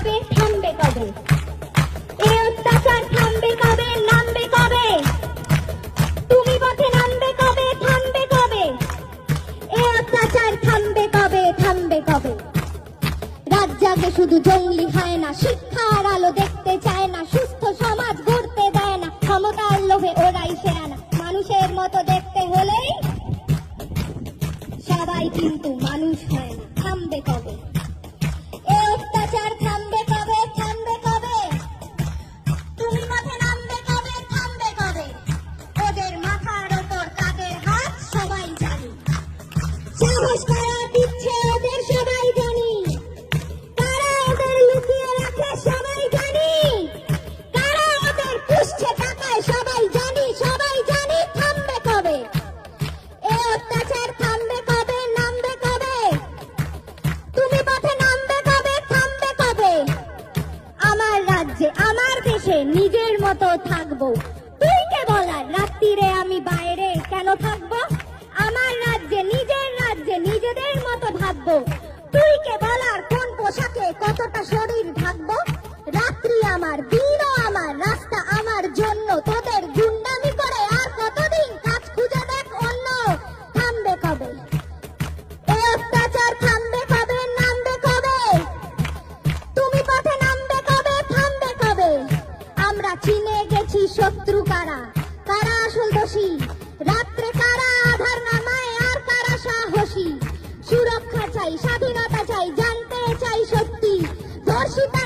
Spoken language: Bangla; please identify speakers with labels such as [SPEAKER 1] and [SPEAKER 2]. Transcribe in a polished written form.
[SPEAKER 1] থাকবে থামবে কবে? এ অত্যাচার থামবে কবে? নামবে কবে? তুমি পথে নামবে কবে? থামবে কবে? এ অত্যাচার থামবে কবে? থামবে কবে? রাত জাগে শুধু জঙ্গলি হয় না, শিক্ষার আলো দেখতে চায় না, সুস্থ সমাজ গড়তে দেয় না, ক্ষমতার লোভে ওরাই সেরানা। মানুষের মতো দেখতে হলেই সবাই কিন্তু মানুষ হয় না। থামবে কবে? এ অত্যাচার থামবে কবে? থামবে কবে? তুমি পথে নামবে কবে? থামবে কবে? ওদের মাথার ওপর তাদের হাত সবাই জানি, সাহস কারা দিচ্ছে ওদের সবাই জানি, কারা ওদের লুকিয়ে রাখে সবাই জানি, কারা ওদের পুষছে টাকায় সবাই জানি, সবাই জানি। থামবে কবে? এ অত্যাচার থামবে কবে? নামবে কবে? তুমি পথে নামবে কবে? থামবে কবে? আমার রাজ্যে আমার দেশে নিজের মতো থাকবো, তুই কে বলার রাত্রিরে আমি বাইরে কেন থাকবো? আমার রাজ্যে নিজেদের মতো ভাববো, তুই কে বলার কোন পোশাকে কতটা শরীর ঢাকবো? রাত্রি আমার, দিনও আমার, রাস্তা আমার জন্য, তোদের গুন্ডামি করে আর কতদিন কাজ খুঁজে দেখ অন্য। থামবে কবে? এ অত্যাচার থামবে কবে? নামবে কবে? তুমি পথে নামবে কবে? থামবে কবে? আমরা চিনে গেছি শত্রু কারা, কারা আসল দোষী, রাত্রে কারা আধার নামায় আর কারা সাহসী। সুরক্ষা চাই, স্বাধীনতা চাই, জানতে চাই সত্যি, ধর্ষিতা